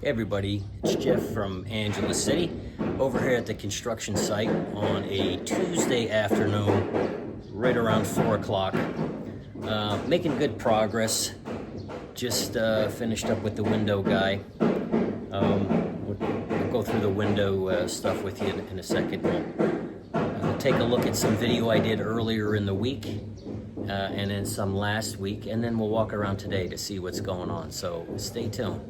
Hey everybody, it's Jeff from Angeles City over here at the construction site on a Tuesday afternoon right around 4 o'clock. Making good progress. Just finished up with the window guy. We'll go through the window stuff with you in a second. We'll take a look at some video I did earlier in the week and then some last week, and then we'll walk around today to see what's going on, so stay tuned.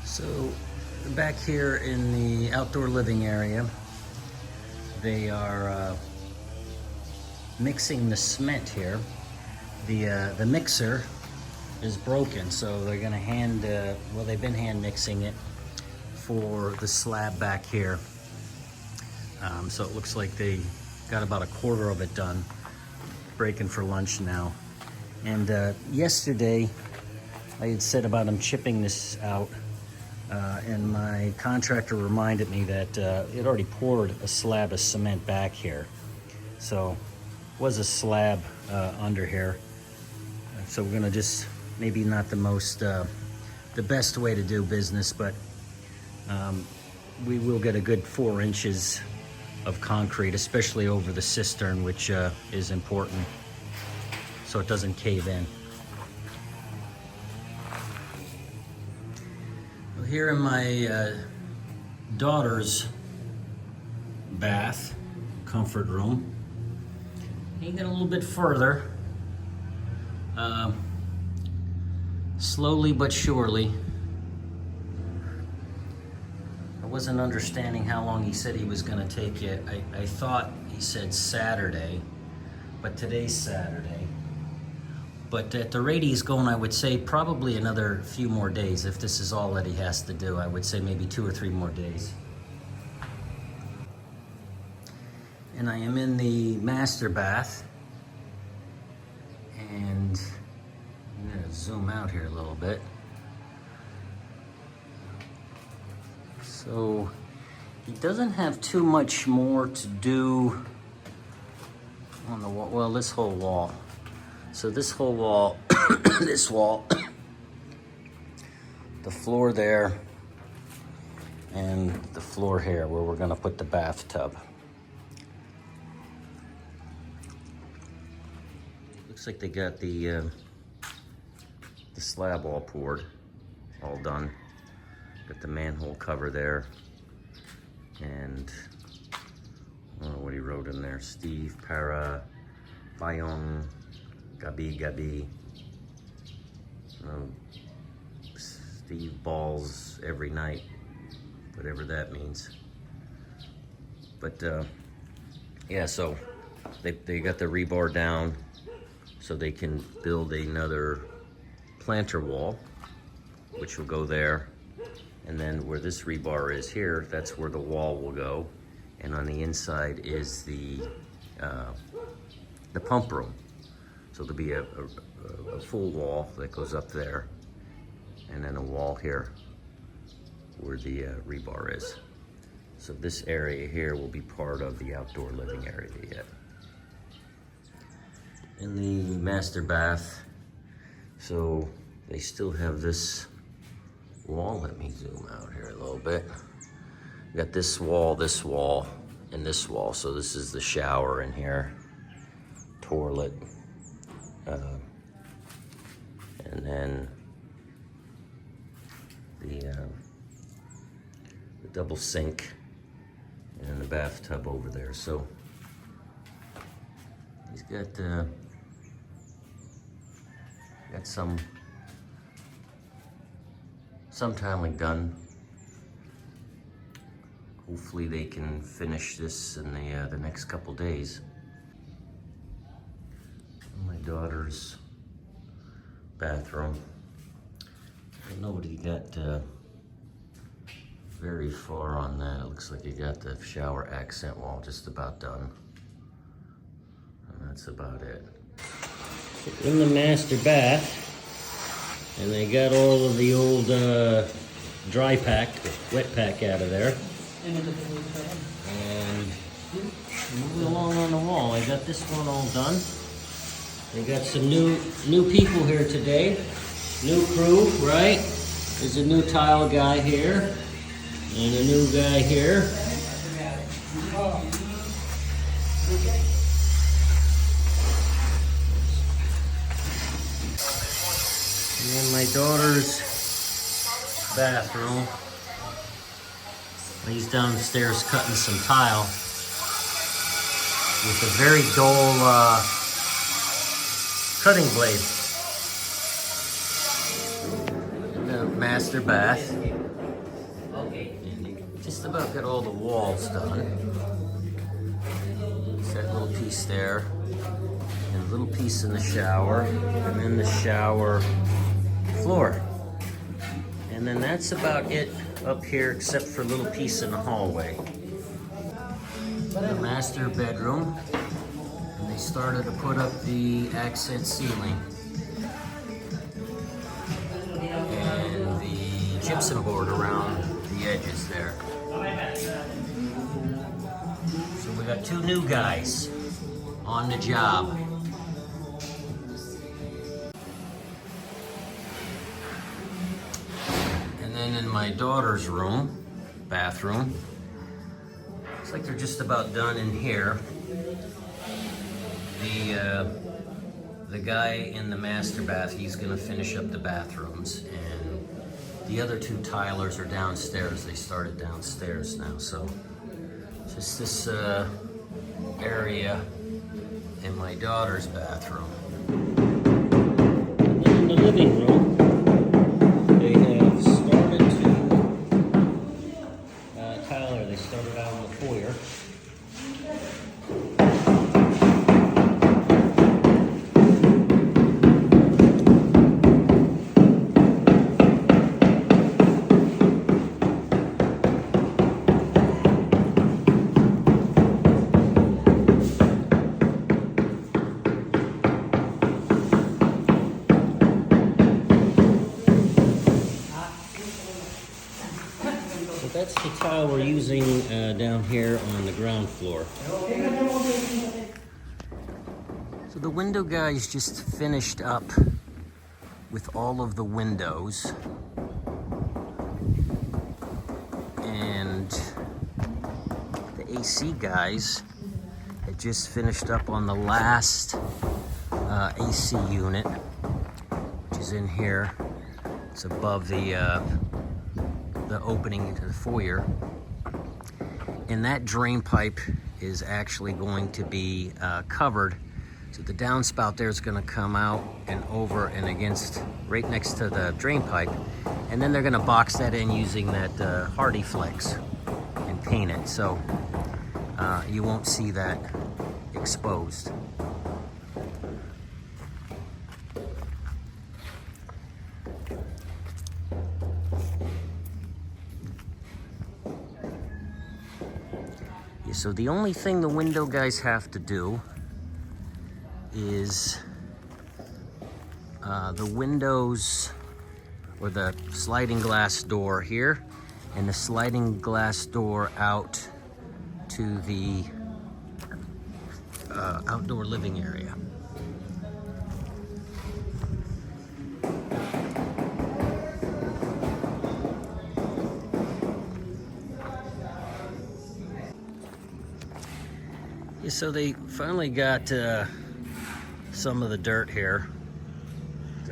So back here in the outdoor living area, they are mixing the cement here. The mixer is broken, so they're gonna they've been hand mixing it for the slab back here. So it looks like they got about a quarter of it done. Breaking for lunch now. And yesterday I had said about them chipping this out. And my contractor reminded me that it already poured a slab of cement back here. So was a slab under here. So we're gonna just, maybe not the best way to do business, but we will get a good 4 inches of concrete, especially over the cistern, which is important, so it doesn't cave in. Here in my daughter's bath, comfort room, you get a little bit further, slowly but surely. I wasn't understanding how long he said he was gonna take it. I thought he said Saturday, but today's Saturday. But at the rate he's going, I would say probably another few more days. If this is all that he has to do, I would say maybe 2 or 3 more days. And I am in the master bath. And I'm gonna zoom out here a little bit. So he doesn't have too much more to do on the wall, well, this whole wall. So this whole wall, this wall, the floor there, and the floor here where we're gonna put the bathtub. Looks like they got the slab all poured, all done. Got the manhole cover there, and I don't know what he wrote in there. Steve Para Bayong Gabi. Steve balls every night, whatever that means. But yeah, so they got the rebar down so they can build another planter wall, which will go there. And then where this rebar is here, that's where the wall will go. And on the inside is the pump room. So there'll be a full wall that goes up there, and then a wall here where the rebar is. So this area here will be part of the outdoor living area yet. In the master bath, so they still have this wall. Let me zoom out here a little bit. Got this wall, and this wall. So this is the shower in here, toilet, and then the double sink and the bathtub over there. So he's got some tiling done. Hopefully they can finish this in the next couple days. My daughter's bathroom. I don't know what he got very far on that. It looks like you got the shower accent wall just about done. And that's about it. In the master bath, and they got all of the old dry pack, wet pack out of there. And moving along on the wall, I got this one all done. They got some new people here today. New crew, right? There's a new tile guy here, and a new guy here. And then my daughter's bathroom. He's downstairs cutting some tile with a very dull cutting blade. And the master bath. And you just about got all the walls done. It's that little piece there. And a little piece in the shower. And then the shower floor. And then that's about it up here, except for a little piece in the hallway. The master bedroom. And they started to put up the accent ceiling. And the gypsum board around the edges there. So we got two new guys on the job. And then in my daughter's room, bathroom, looks like they're just about done in here. The guy in the master bath, he's gonna finish up the bathrooms, and the other two tilers are downstairs. They started downstairs now, so just this area in my daughter's bathroom. And then in the living room, they have started to tile. They started out in the foyer. That's the tile we're using down here on the ground floor. So the window guys just finished up with all of the windows. And the AC guys had just finished up on the last AC unit, which is in here. It's above the opening into the foyer, and that drain pipe is actually going to be covered. So the downspout there is going to come out and over and against, right next to the drain pipe, and then they're going to box that in using that Hardy Flex and paint it, so you won't see that exposed. So the only thing the window guys have to do is the windows, or the sliding glass door here, and the sliding glass door out to the outdoor living area. So they finally got some of the dirt here,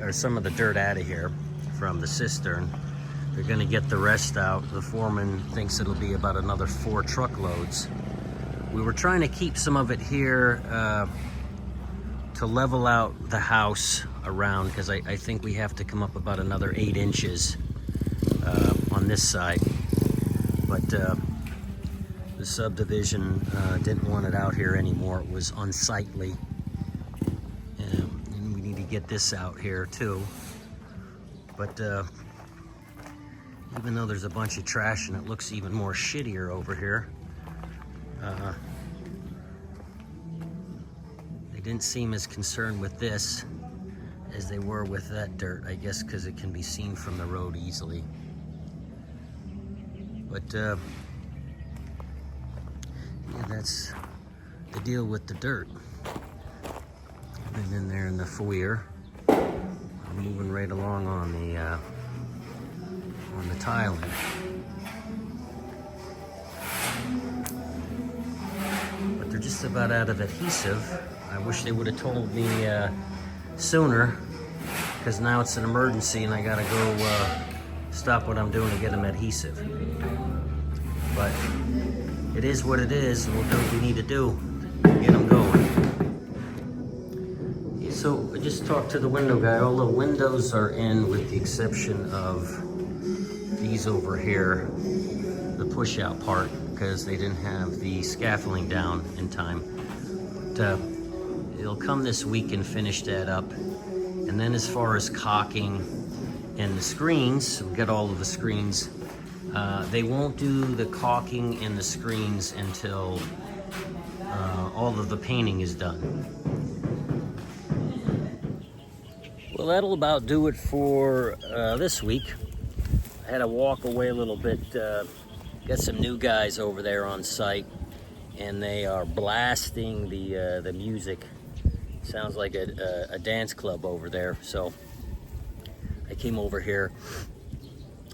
or some of the dirt out of here from the cistern. They're gonna get the rest out. The foreman thinks it'll be about another 4 truckloads. We were trying to keep some of it here to level out the house around, because I think we have to come up about another 8 inches on this side. But the subdivision didn't want it out here anymore. It was unsightly, and we need to get this out here too. But Even though there's a bunch of trash and it looks even more shittier over here. They didn't seem as concerned with this as they were with that dirt, I guess because it can be seen from the road easily. But yeah, that's the deal with the dirt. And then there in the foyer, I'm moving right along on the tiling. But they're just about out of adhesive. I wish they would have told me sooner, because now it's an emergency and I gotta go stop what I'm doing to get them adhesive. But it is what it is, and we'll do what we need to do to get them going. So I just talked to the window guy. All the windows are in with the exception of these over here, the push out part, because they didn't have the scaffolding down in time. But, it'll come this week and finish that up. And then as far as caulking and the screens, we've got all of the screens. They won't do the caulking and the screens until all of the painting is done. Well, that'll about do it for this week. I had to walk away a little bit. Got some new guys over there on site, and they are blasting the music. Sounds like a dance club over there. So I came over here.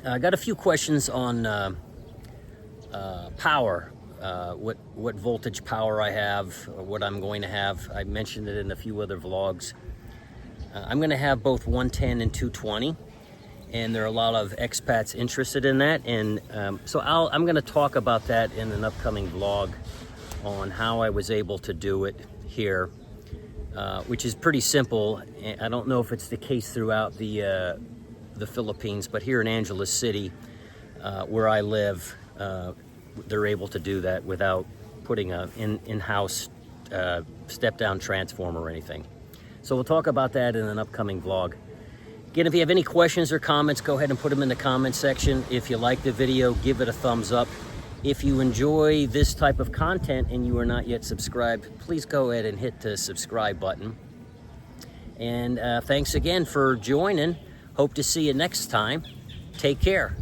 I got a few questions on power, what voltage power I have, what I'm going to have. I mentioned it in a few other vlogs. I'm going to have both 110 and 220, and there are a lot of expats interested in that, and so I'm going to talk about that in an upcoming vlog on how I was able to do it here, which is pretty simple. I don't know if it's the case throughout the Philippines, but here in Angeles City, where I live, they're able to do that without putting a in-house step-down transformer or anything. So we'll talk about that in an upcoming vlog. Again, if you have any questions or comments, go ahead and put them in the comment section. If you like the video, give it a thumbs up. If you enjoy this type of content and you are not yet subscribed, please go ahead and hit the subscribe button. And thanks again for joining. Hope to see you next time. Take care.